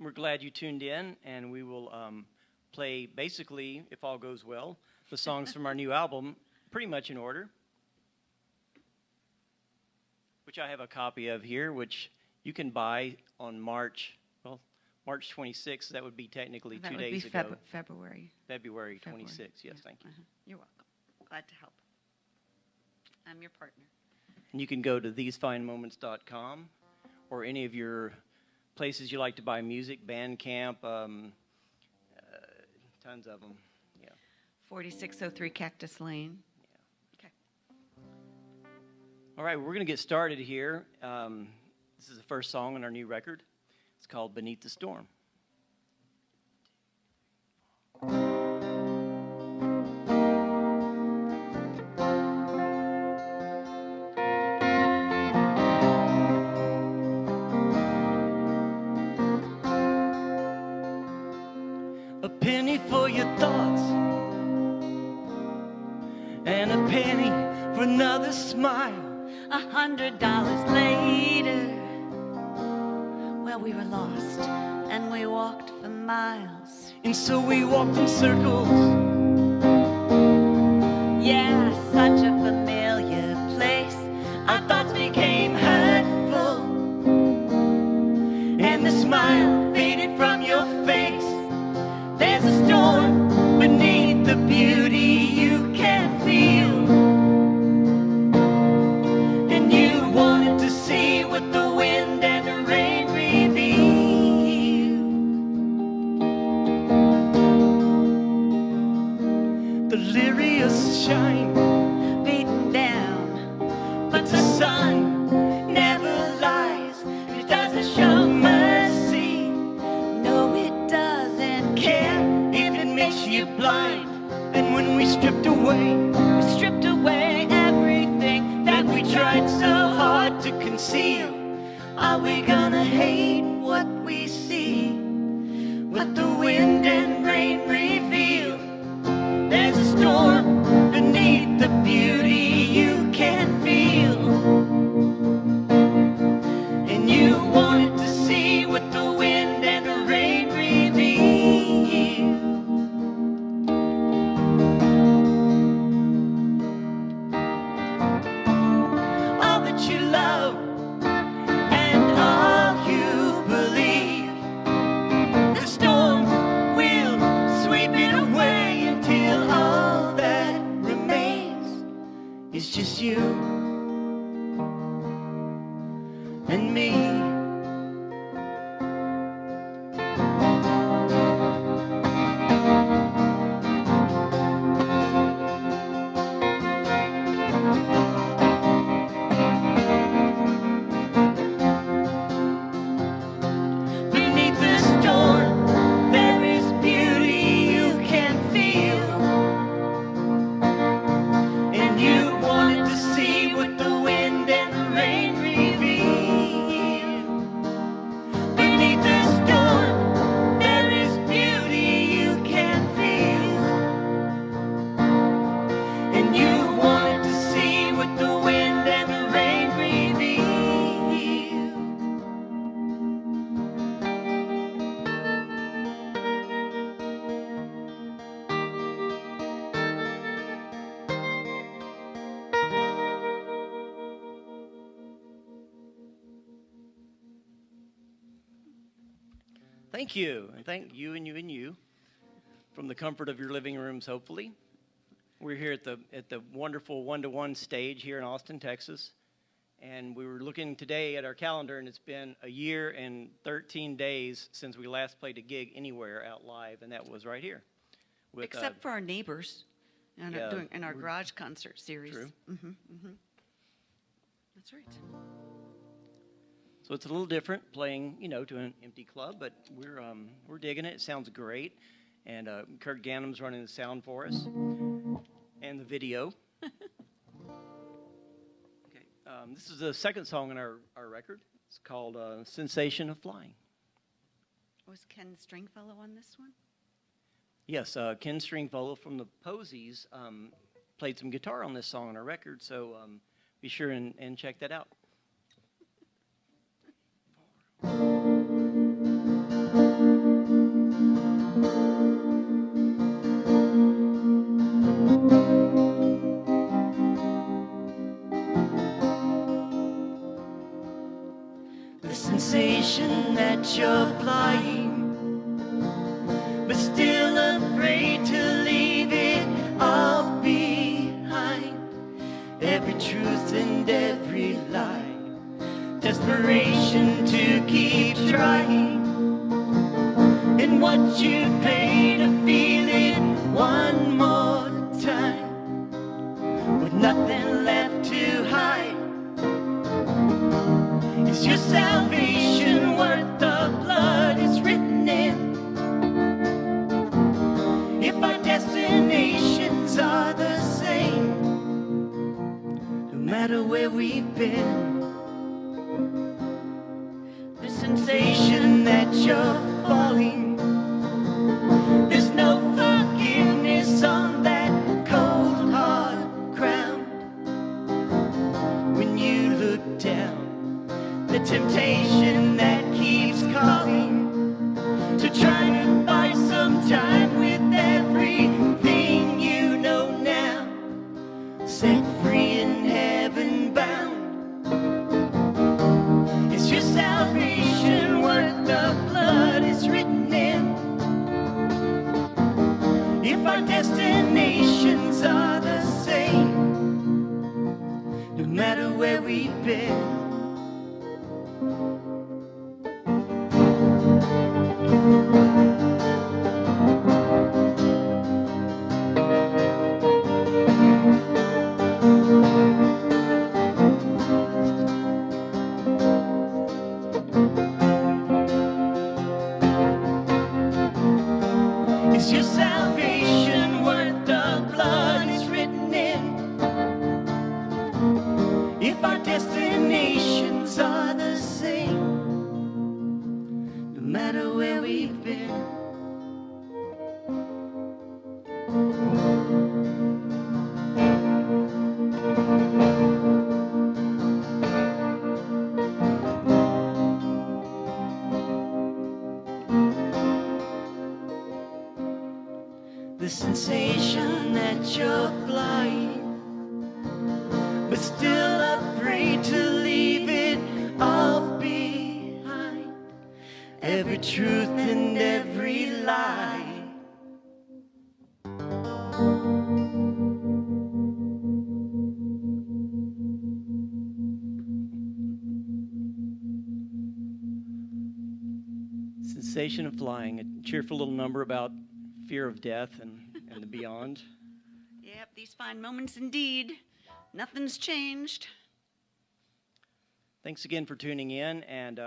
We're glad you tuned in, and we will play, basically, if all goes well, the songs from our new album, pretty much in order, which I have a copy of here, which you can buy on March 26th. That would be technically that 2 would days be ago. February 26th, yes, thank you. You're welcome. Glad to help. I'm your partner. And you can go to thesefinemoments.com or any of your places you like to buy music, Bandcamp, tons of them. Yeah. 4603 Cactus Lane. Yeah. Okay. All right, we're going to get started here. This is the first song on our new record. It's called Beneath the Storm. A penny for your thoughts, and a penny for another smile. $100 later, well, we were lost, and we walked for miles. And so we walked in circles. Yeah, such a familiar place. Our thoughts became hurtful, And the smile faded from your face. There's a storm beneath the beauty you can feel. And you wanted to see what the wind and the rain reveal. Delirious shine beaten down. but the sun never lies. It doesn't show mercy. No, it doesn't Care if it makes you blind. And when we stripped away We stripped away everything that we tried so hard to conceal, are we gonna hate what we see? What the wind and rain reveal? There's a storm beneath the beauty you can feel. And you wanted to see what the wind and the rain reveal. All that you love and all you believe, the storm will sweep it away until all that remains is just you and me. Beneath the storm, there is beauty you can feel. And you wanted to see what the wind and the rain reveal. Beneath the storm, there is beauty you can feel. And you wanted to see what the wind and the rain reveal. Thank you, and thank you and you and you from the comfort of your living rooms, hopefully. We're here at the wonderful One-2-One stage here in Austin, Texas, and we were looking today at our calendar, and it's been a year and 13 days since we last played a gig anywhere out live, and that was right here. With, except for our neighbors and yeah, in our garage concert series. True. That's right. So it's a little different playing, to an empty club, but we're digging it. It sounds great, and Kurt Gannum's running the sound for us and the video. Okay, this is the second song on our record. It's called "Sensation of Flying." Was Ken Stringfellow on this one? Yes, Ken Stringfellow from the Posies played some guitar on this song on our record, so be sure and check that out. the sensation that you're flying, but still afraid to leave it all behind. Every truth and every lie, desperation to keep trying, and what you pay to feel it one more time, with nothing left to hide. Is your salvation worth the blood it's written in? If our destinations are the same, no matter where we've been, the sensation that you're falling, there's no forgiveness on that cold hard ground. When you look down, the temptation that keeps calling, to try to buy some time with everything you know now, set free and heaven bound. Is your salvation worth the blood it's written in? If our destinations are the same, no matter where we've been. Is your salvation worth the blood it's written in? If our destinations are the same, no matter where we've been. The sensation that you're flying, but still afraid to leave it all behind. Every truth and every lie. Sensation of Flying, a cheerful little number about fear of death and the beyond. Yep, these fine moments indeed. Nothing's changed. Thanks again for tuning in. And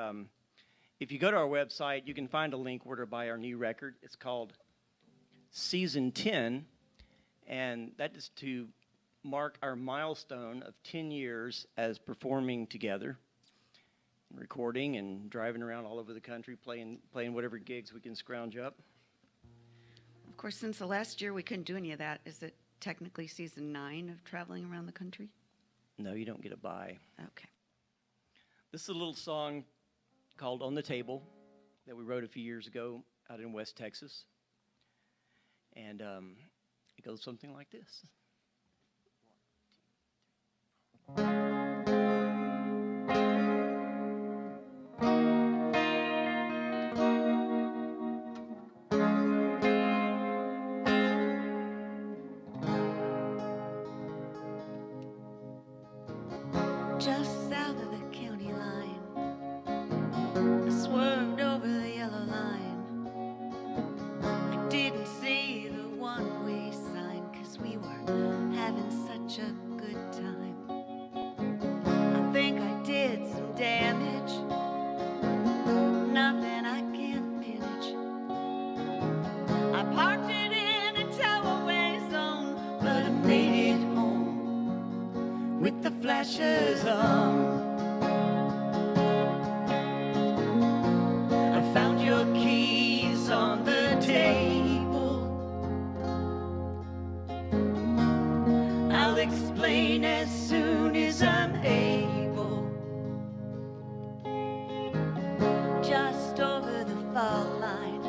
if you go to our website, you can find a link where to buy our new record. It's called Season 10. And that is to mark our milestone of 10 years as performing together, recording and driving around all over the country, playing whatever gigs we can scrounge up. Of course, since the last year we couldn't do any of that, is it technically season 9 of traveling around the country? No, you don't get a buy. Okay. This is a little song called On the Table that we wrote a few years ago out in West Texas. And it goes something like this. Just south of the county line, I swerved over the yellow line. I didn't see the one-way sign, 'cause we were having such a good time. I think I did some damage, nothing I can't manage. I parked it in a tower-way zone, but I made it home with the flashers on. I found your keys on the table. I'll explain as soon as I'm able. Just over the fault line,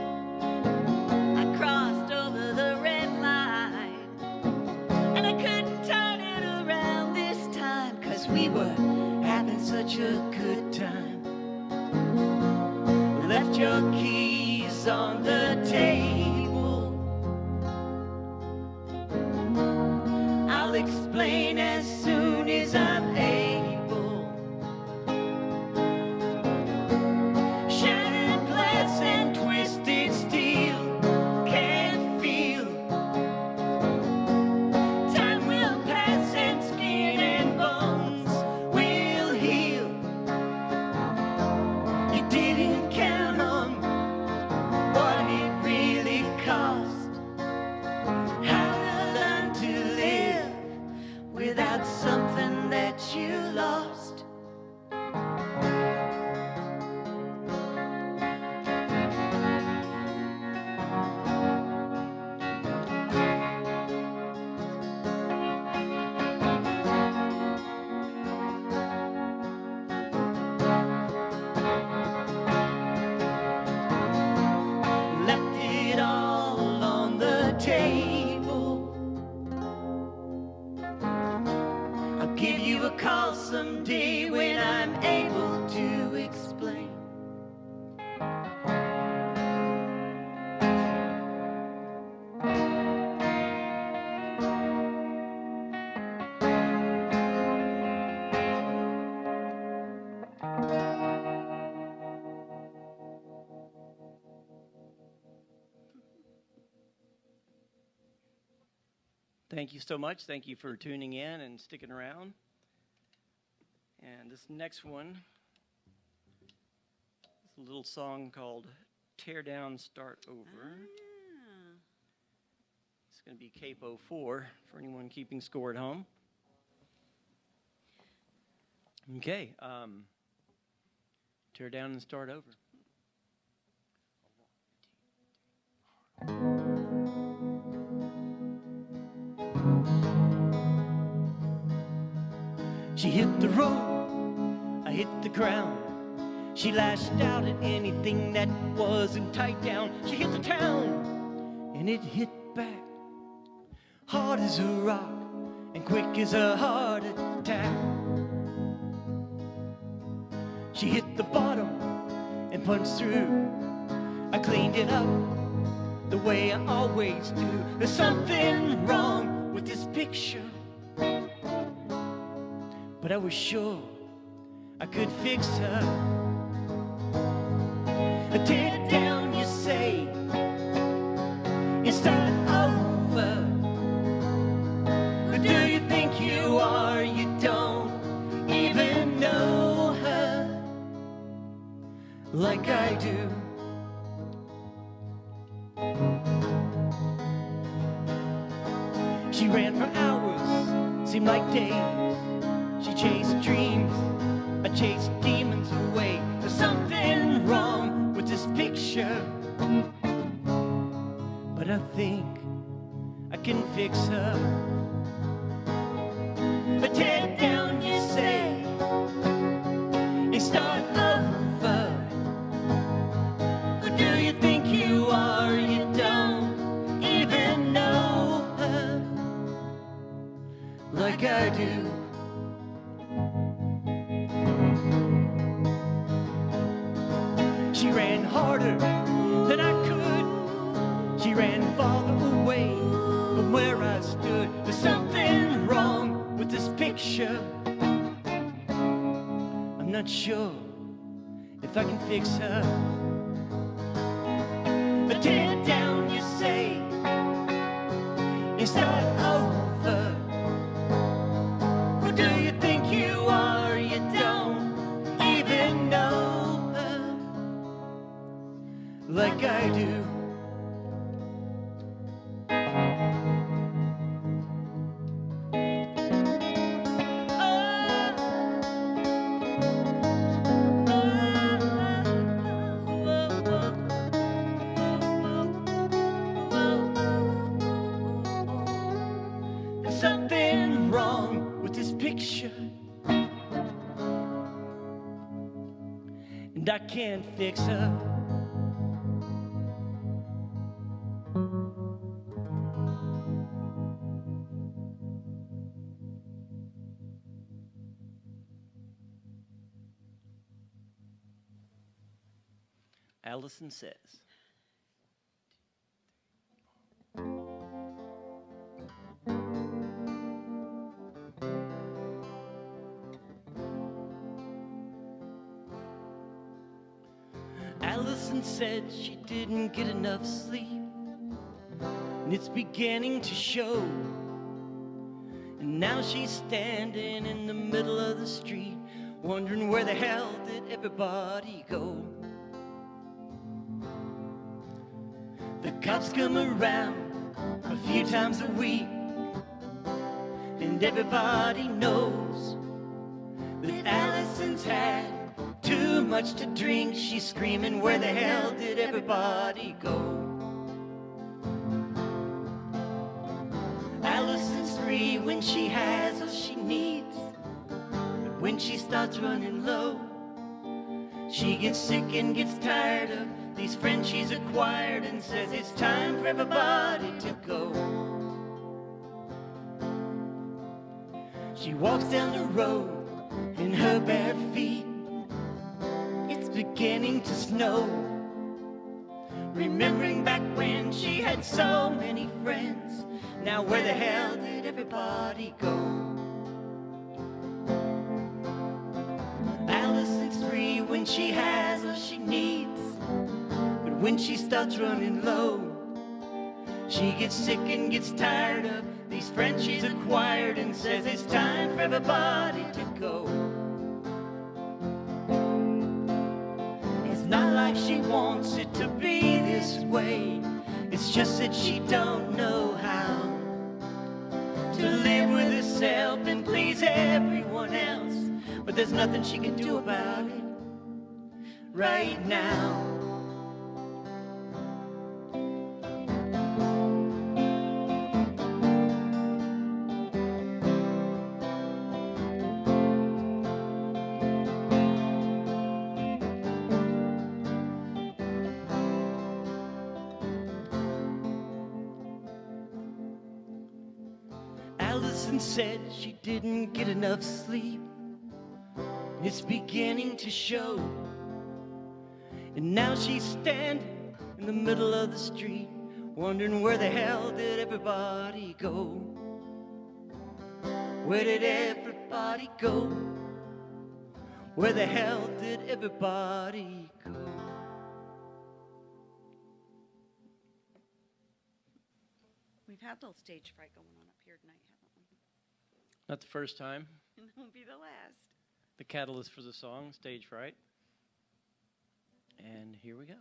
I crossed over the red line, and I couldn't turn it around this time, 'cause we were the keys on the table. I'll explain as soon as I'm able. Shattered glass and twisted steel can't feel. Time will pass and skin and bones will heal. You didn't count on what it really cost. How to learn to live without something that you lost. Left it all on the table. I'll give you a call someday when I'm able to explain. Thank you so much. Thank you for tuning in and sticking around. And this next one is a little song called Tear Down, Start Over. It's going to be Capo 4 for anyone keeping score at home. Okay. Tear down and start over. She hit the road, I hit the ground. She lashed out at anything that wasn't tied down. She hit the town, and it hit back. Hard as a rock, and quick as a heart attack. She hit the bottom, and punched through. I cleaned it up, the way I always do. There's something wrong with this picture, but I was sure I could fix her. Tear it down, you say, and start over. Who do you think you are? You don't even know her like I do. She ran for hours, seemed like days. She chased dreams, I chased demons away. There's something wrong with this picture, but I think I can fix her. But tear it down, you say, and start over. Who do you think you are? You don't even know her like I do. She ran harder than I could. She ran farther away from where I stood. There's something wrong with this picture. I'm not sure if I can fix her. But tear it down, you say, and start over. Who do you think you are? You don't even know her like I do. There's something wrong with this picture, and I can't fix her. Allison says. Allison said she didn't get enough sleep, and it's beginning to show. And now she's standing in the middle of the street, wondering where the hell did everybody go. The cops come around a few times a week, and everybody knows that Allison's had too much to drink. She's screaming, where the hell did everybody go? Allison's free when she has all she needs, but when she starts running low, she gets sick and gets tired of these friends she's acquired, and says it's time for everybody to go. She walks down the road in her bare feet. It's beginning to snow, remembering back when she had so many friends. Now where the hell did everybody go? Allison's free when she has all she needs, but when she starts running low, she gets sick and gets tired of these friends she's acquired, and says it's time for everybody to go. It's not like she wants it to be this way, it's just that she don't know how to live with herself and please everyone else. But there's nothing she can do about it right now. Allison said she didn't get enough sleep. It's beginning to show. And now she's standing in the middle of the street, wondering where the hell did everybody go? Where did everybody go? Where the hell did everybody go? We've had a little stage fright going on up here tonight, haven't we? Not the first time. And it won't be the last. The catalyst for the song, Stage Fright. And here we go.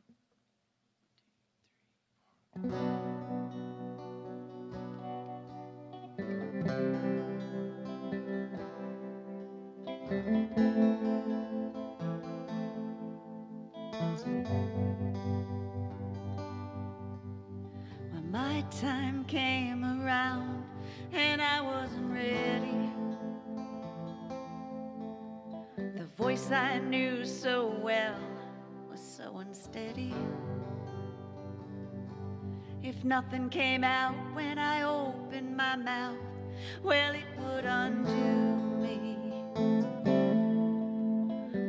When my time came around and I wasn't ready, the voice I knew so well was so unsteady. If nothing came out when I opened my mouth, well, it would undo me.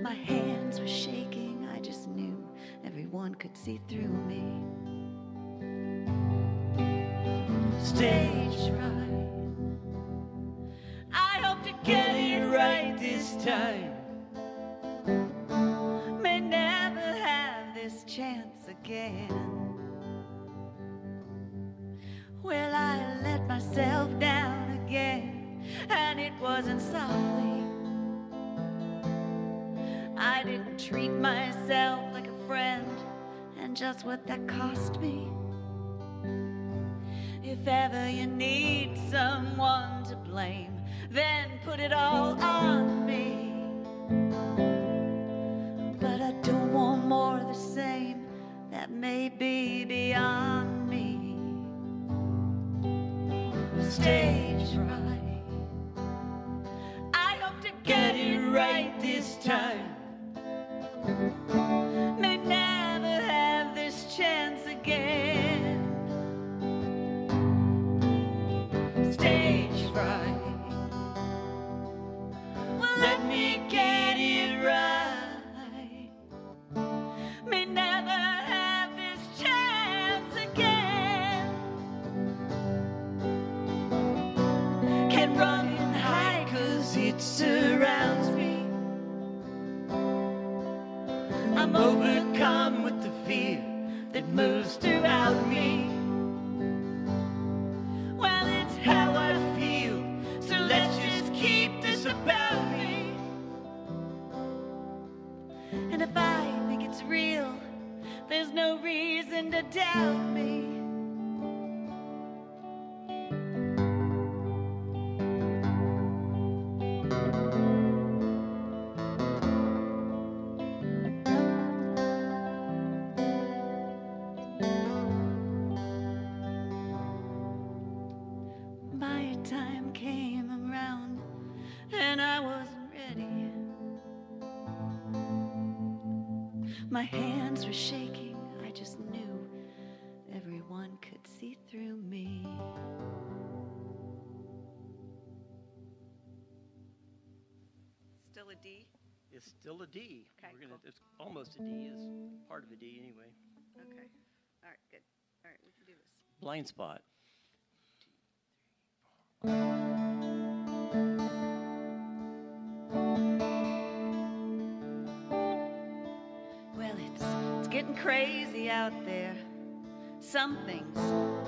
My hands were shaking, I just knew everyone could see through me. Stage fright, I hope to get it right this time. May never have this chance again. Well, I let myself down again, and it wasn't softly. I didn't treat myself like a friend, and just what that cost me. If ever you need someone to blame, then put it all on me. But I don't want more of the same, that may be beyond me. Stage fright, I hope to get it right this time. May never have this chance again. Stage fright, well, let me get it right. May never I'm overcome with the fear that moves throughout me. Well, it's how I feel, so let's just keep this about me. And if I think it's real, there's no reason to doubt me. My time came around and I wasn't ready. My hands were shaking, I just knew everyone could see through me. Still a D? It's still a D. Okay, cool. It's almost a D. It's part of a D anyway. Okay. All right, good. All right, we can do this. Blind spot. Well, it's getting crazy out there. Something's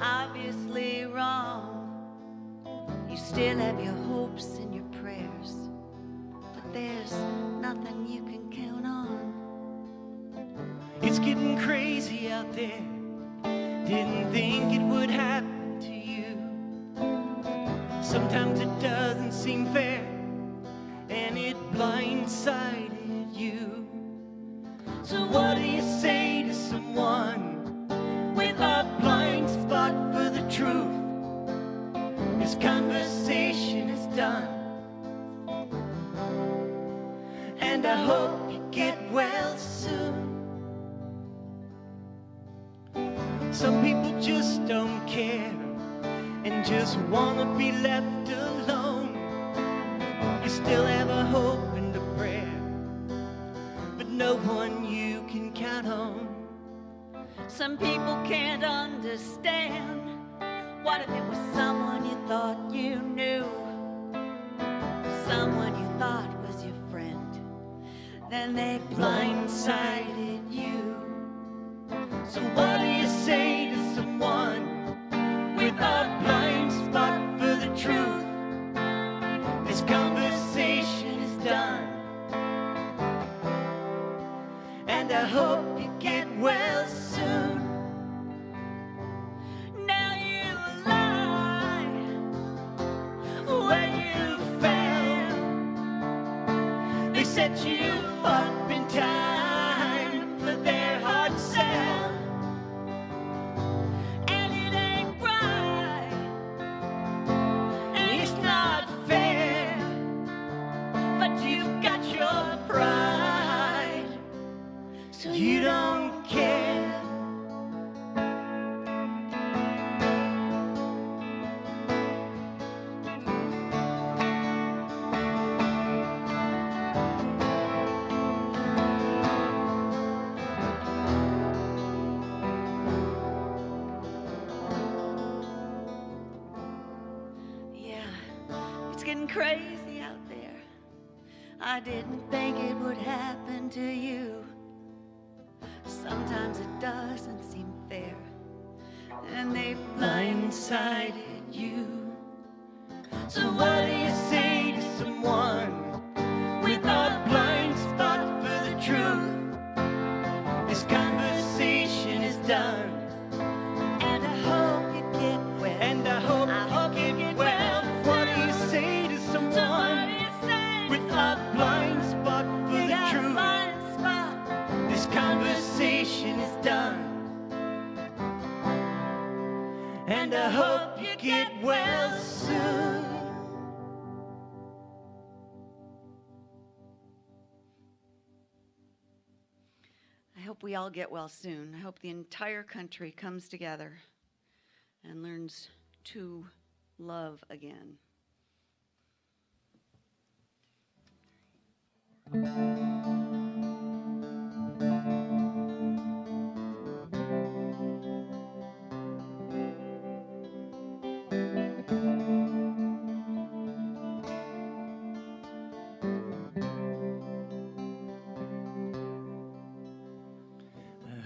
obviously wrong. You still have your hopes and your prayers, but there's nothing you can count on. It's getting crazy out there. Didn't think it would happen to you. Sometimes it doesn't seem fair, and it blindsided you. So what do you say to someone with a blind spot for the truth? This conversation is done, and I hope you get well soon. Some people just don't care and just wanna be left alone. You still have a hope and a prayer, but no one you can count on. Some people can't understand. What if it was someone you thought you knew? Someone you thought was your friend, then they blindsided you. So what do you say to someone with a blind spot for the truth? This conversation is done, and I hope you get well soon. Now you lie where you fell. They set you up in time for their hard sell. And it ain't right, and it's not fair, but you've got your pride, so you don't care. Yeah, it's getting crazy out there. I didn't think it would happen to you. Sometimes it doesn't seem fair, and they blindsided you. So what do you say to someone with a blind spot for the truth? This conversation is done, and I hope you get well. And I hope you get well. What do you say to someone with a blind spot for the truth? This conversation is done, and I hope you get well soon. I hope we all get well soon. I hope the entire country comes together and learns to love again.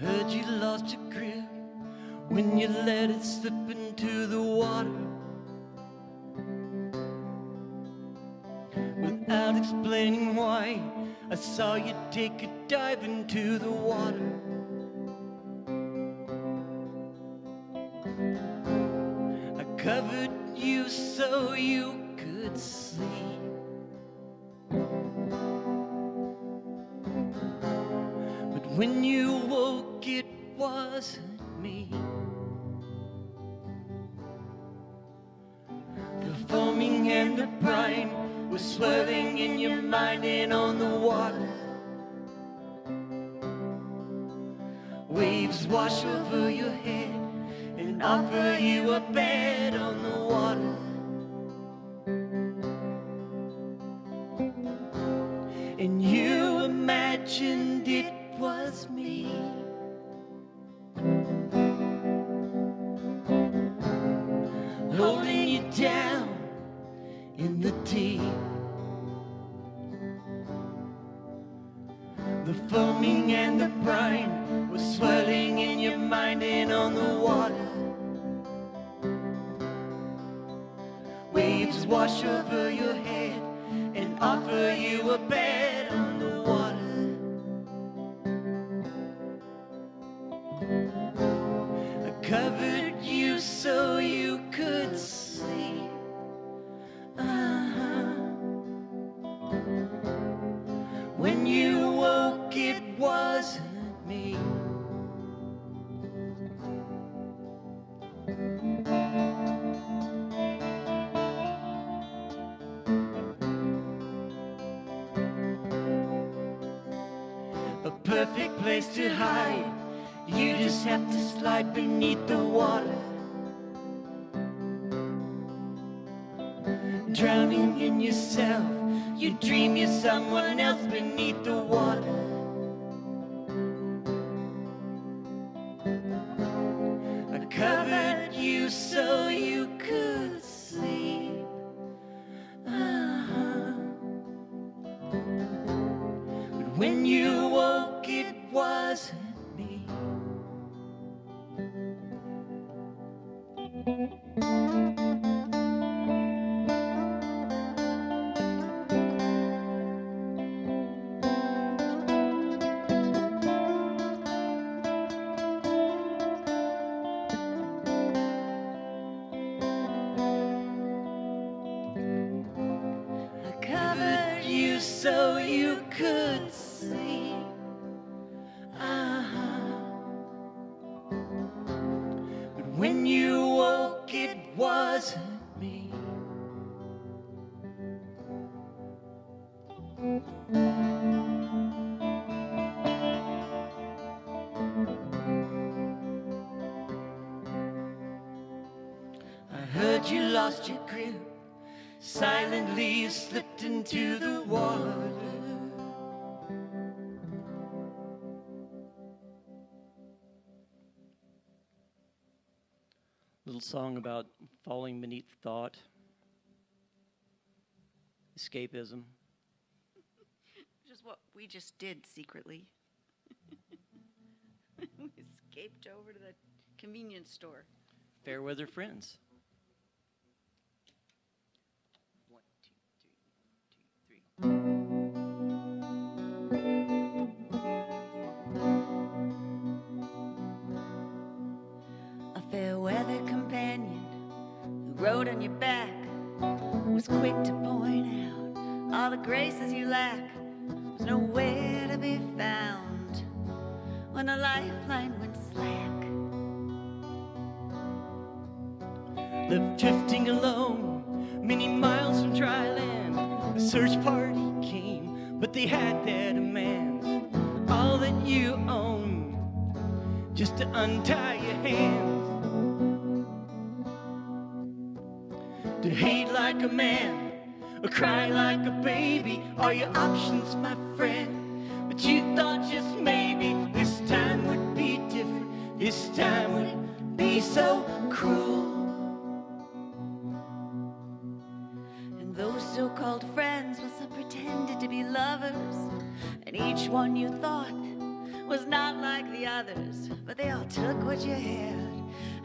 Heard you lost your grip when you let it slip into the water. Without explaining why, I saw you take a dive into the water. I covered you so you could see. But when you woke, it wasn't me. The foaming and the brine was swirling in your mind and on the water. Waves wash over your head and offer you a bed on the water. And you imagined it was me. Holding you down in the deep. The foaming and the brine was swirling in your mind and on the water. Waves wash over your head and offer you a bed on the water. I covered you so you could sleep. When you woke, it wasn't me. A perfect place to hide. You just have to slide beneath the water. Drowning in yourself, you dream you're someone else beneath the water. I covered you so you could sleep. But when you woke, it wasn't me. Covered you so you could sleep. But when you woke, it wasn't me. I heard you lost your grip. Silently you slipped into the water. Little song about falling beneath thought, escapism. Which is what we just did secretly. We escaped over to the convenience store. Fair weather friends. 1, 2, 3, 1, 2, 3. A fair weather companion who rode on your back was quick to point out all the graces you lack. Was nowhere to be found when the lifeline went slack. Left drifting alone, many miles from dry land. The search party came, but they had their demands. All that you own, just to untie your hands. To hate like a man, or cry like a baby, are your options, my friend. But you thought just maybe this time would be different. This time would be so cruel. And those so-called friends, well, some pretended to be lovers, and each one you thought was not like the others, but they all took what you had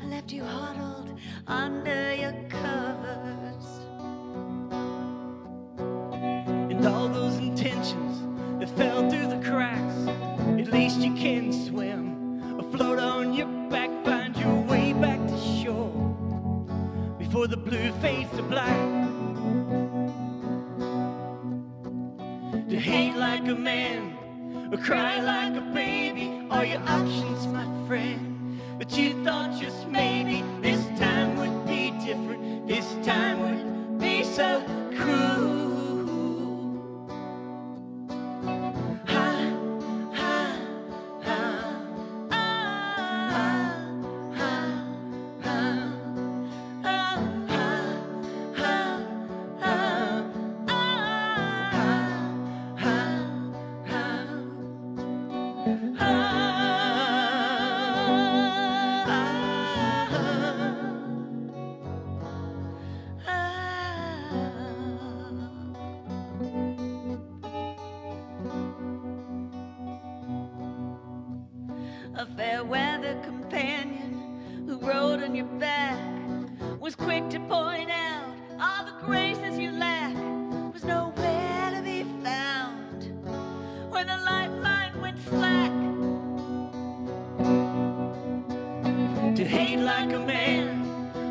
and left you huddled under your covers. And all those intentions that fell through the cracks, at least you can swim, afloat on your back, find your way back to shore before the blue fades to black. To hate like a man, or cry like a baby, are your options, my friend. But you thought just maybe this time would be different, this time would be so cruel. A fair weather companion who rode on your back was quick to point out all the graces you lack, was nowhere to be found when the lifeline went slack. To hate like a man,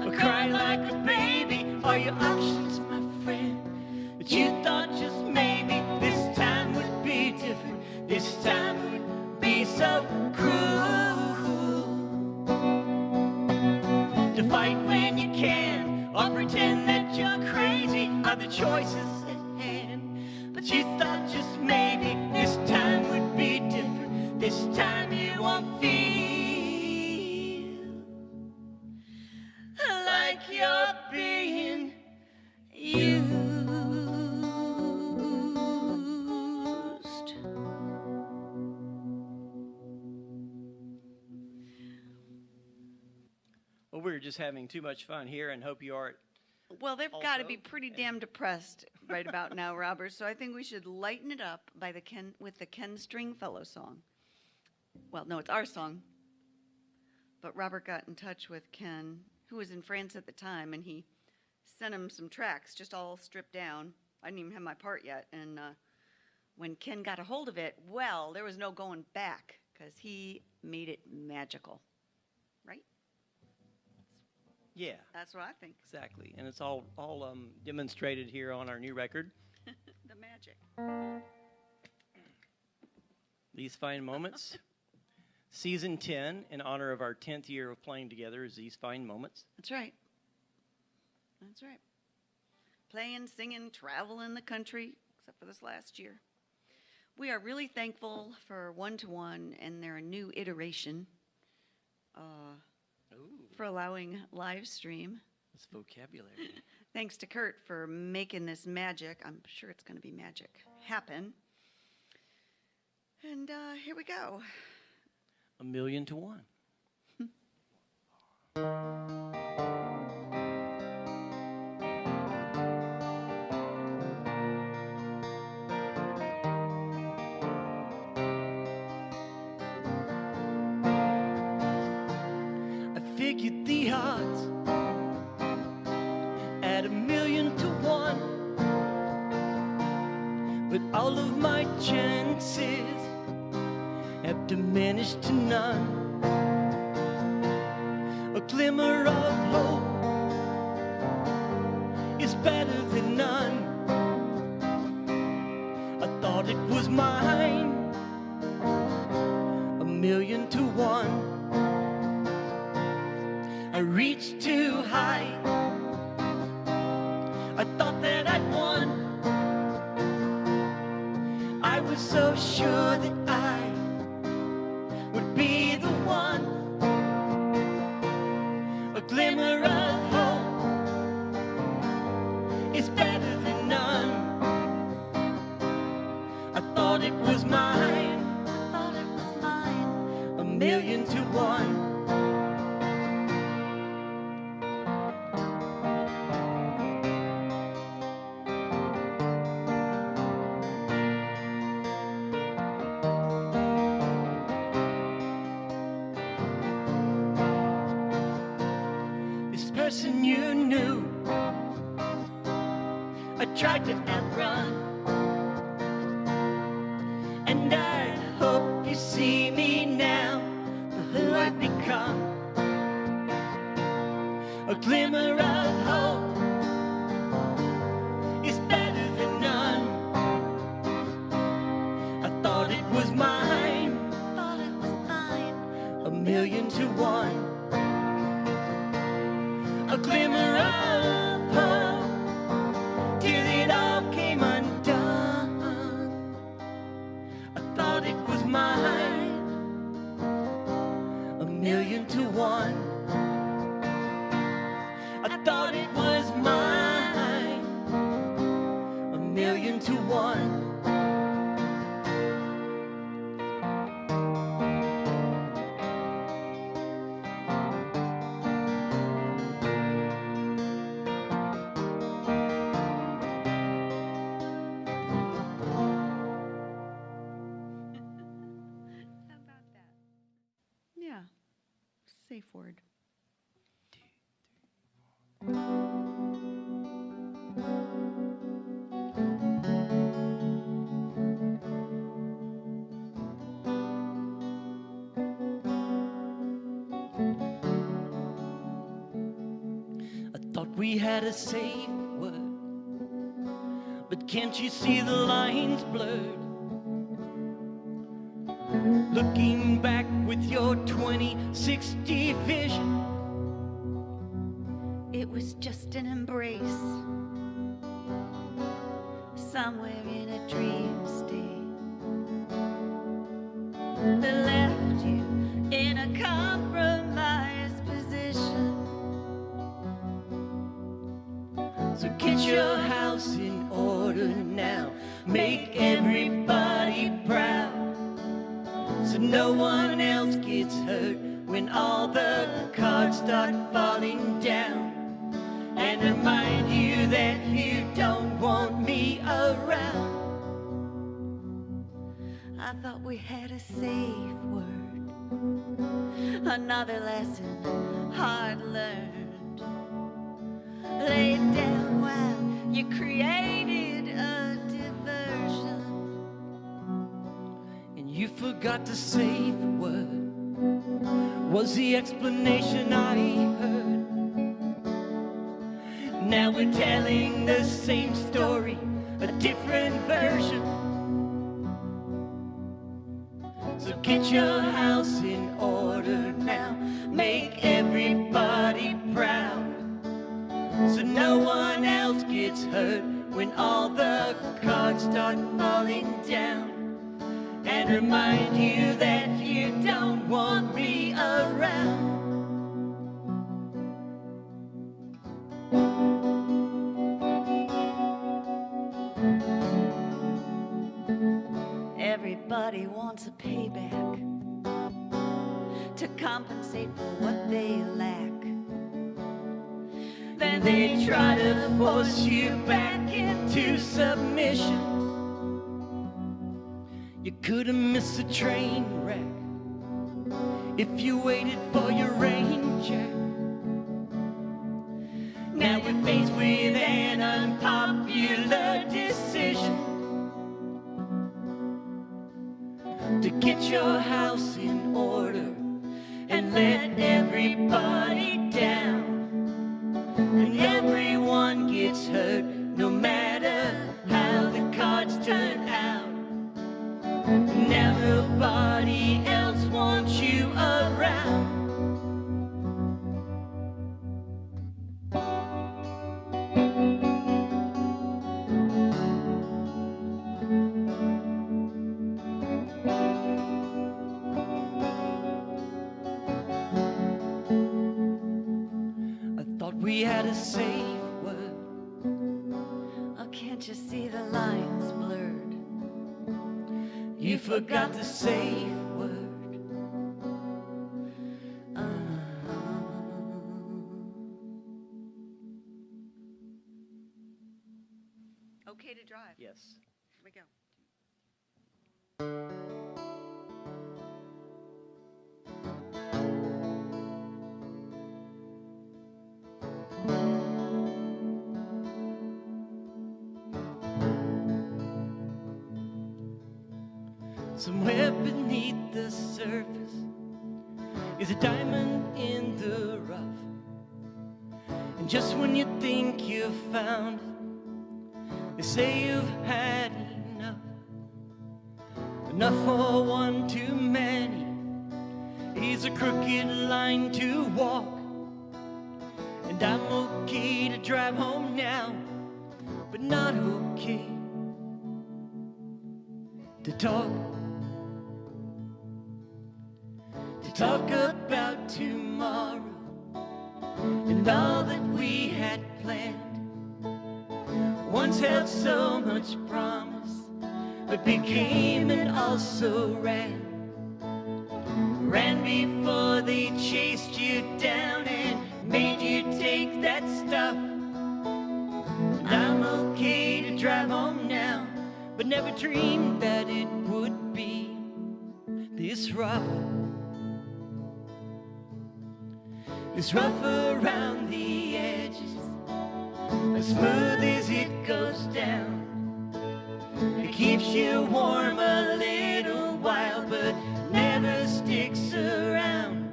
or cry like a baby, are your options, my friend. But you thought just maybe this time would be different, this time would be so cruel. To fight when you can, or pretend that you're crazy, are the choices at hand. But you thought just maybe this time would be different, this time you won't feel like you're being used. Well, we're just having too much fun here and hope you are. Well, they've got to Also- be pretty damn depressed right about now, Robert. So I think we should lighten it up by with the Ken Stringfellow song. Well, no, it's our song. But Robert got in touch with Ken, who was in France at the time, and he sent him some tracks, just all stripped down. I didn't even have my part yet. And when Ken got a hold of it, well, there was no going back because he made it magical. Right? Yeah, That's what I think. exactly. And it's all demonstrated here on our new record. The magic. These Fine Moments. Season 10, in honor of our 10th year of playing together, is These Fine Moments. That's right. That's right. Playing, singing, traveling the country, except for this last year. We are really thankful for One-2-One and their new iteration for allowing live stream. That's vocabulary. Thanks to Kurt for making this magic. I'm sure it's going to be magic happen. And here we go. 1,000,000 to 1. I figured the odds at 1,000,000 to 1, but all of my chances have diminished to none. A glimmer of hope is better than none. I thought it was mine, 1,000,000 to 1. I reached too high, I thought that I'd won. I was so sure that I would be the one. A glimmer of hope is better than none. I thought it was mine, I thought it was mine. 1,000,000 to 1. person you knew. I tried to outrun, and I hope you see me now for who I've become. A glimmer of hope is better than none. I thought it was mine, a million to one. A glimmer of hope till it all came undone. I thought it was mine, a million to one. I thought it was mine, a million to one. How about that? Yeah, safe word. I thought we had a safe word, but can't you see the lines blurred? Looking back with your 2060 vision, It was just an embrace somewhere in a dream state that left you in a compromised position. so get your house in order now. Make everybody proud, so no one else gets hurt when all the cards start falling down. And remind you that you don't want me around. I thought we had a safe word, another lesson hard learned. Lay it down while you created a diversion. And you forgot the safe word was the explanation I heard. Now we're telling the same story, a different version. So get your house in order now. Make everybody proud, so no one else gets hurt when all the cards start falling down. And remind you that you don't want me around. Everybody wants a payback to compensate for what they lack. Then they try to force you back into submission. You could have missed a train wreck if you waited for your rain check. Now we're faced with an unpopular decision to get your house in order and let everybody down. And everyone gets hurt no matter how the cards turn out. Now nobody else wants you around. We had a safe word. Oh, can't you see the lines blurred? You forgot the safe word. Okay to drive. Yes. Here we go. Somewhere beneath the surface is a diamond in the rough. And just when you think you've found it, they say you've had enough. Enough for one too many is a crooked line to walk. And I'm okay to drive home now, but not okay to talk. To talk about tomorrow and all that we had planned. Once held so much promise, but became and also ran. Ran before they chased you down and made you take that stuff. And I'm okay to drive home now, but never dreamed that it would be this rough. This rough around the edges, as smooth as it goes down. It keeps you warm a little while, but never sticks around.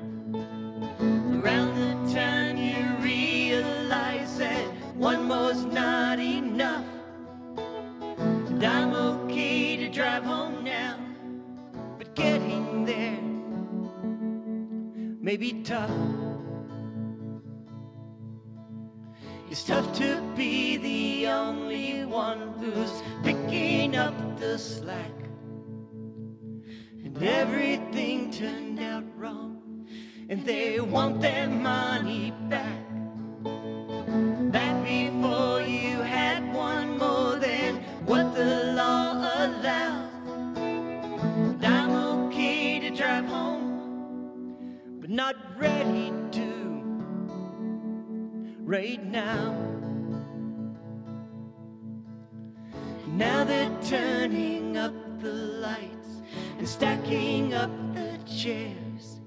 Around the time you realize that one more's not enough. And I'm okay to drive home now, but getting there may be tough. It's tough to be the only one who's picking up the slack. And everything turned out wrong, and they want their money back. Back before you had one more than what the law allows. And I'm okay to drive home, but not ready to right now. Now they're turning up the lights and stacking up the chairs.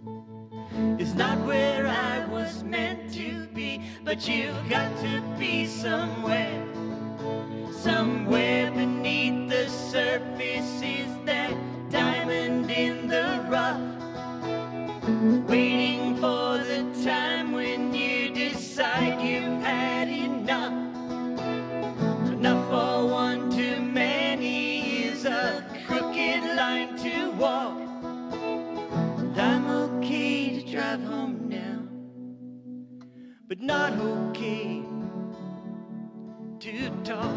It's not where I was meant to be, but you've got to be somewhere. Somewhere beneath the surface is that diamond in the rough, waiting for the time when you decide you've had enough. Enough for one too many is a crooked line to walk. And I'm okay to drive home now, but not okay to talk.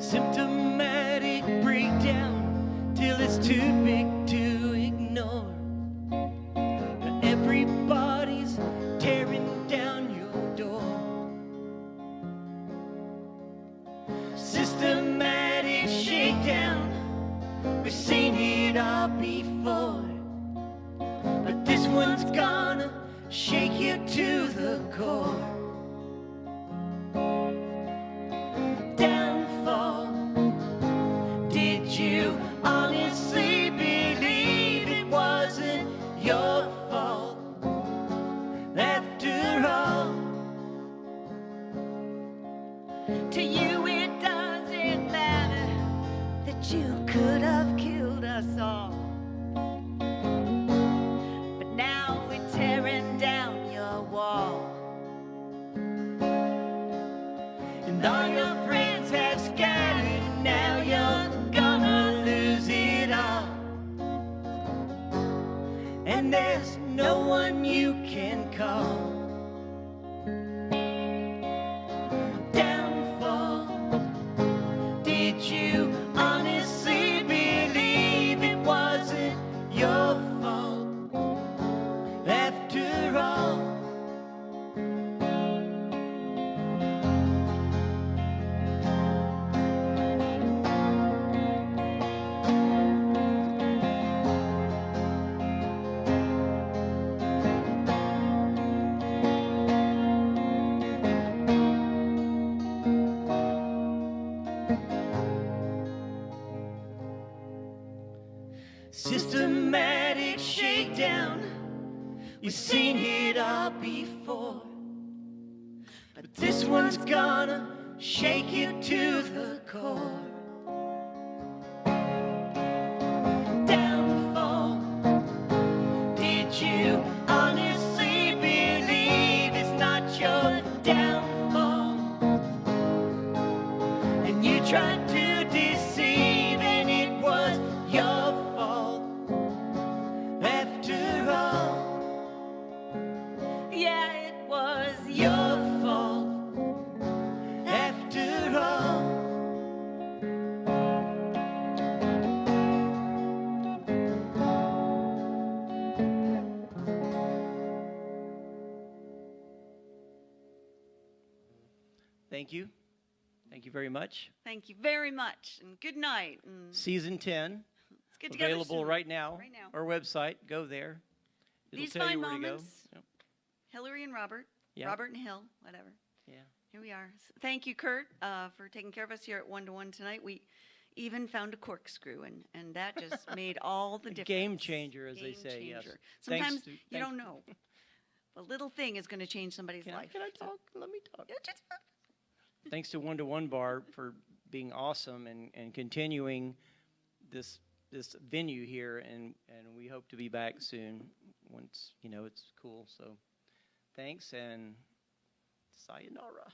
Symptomatic breakdown till it's too big to ignore. Everybody's tearing down your door. Systematic shakedown, we've seen it all before, but this one's gonna shake you to the core. Did you honestly believe it wasn't your fault? After all, to you it doesn't matter that you could have killed us all. But now we're tearing down your wall, and all your friends have scattered. Now you're gonna lose it all, and there's no one you can call. Downfall. Did you honestly believe it wasn't your fault? After all, systematic shakedown. You've seen it all before, but this one's gonna shake you to the core. Downfall. Did you honestly believe it's not your downfall? And you tried to deceive, and it was your fault after all. Yeah, it was your fault after all. Thank you. Thank you very much. Thank you very much, and good night. And Season 10, let's get together available soon. right now. Right now. Our website, go there. It'll These tell you fine where to go. moments. Yep. Hillary and Robert. Yeah. Robert and Hill, whatever. Yeah. Here we are. Thank you, Kurt, for taking care of us here at One-to-One tonight. We even found a corkscrew, and that just made all the difference. Game changer, as they Game say, yes. changer. Thanks Sometimes to- you thank- don't know. A little thing is going to change somebody's life. Can I So- talk? Let me talk. Yeah, just- Thanks to One-to-One Bar for being awesome and continuing this venue here, and we hope to be back soon once it's cool. So thanks and sayonara.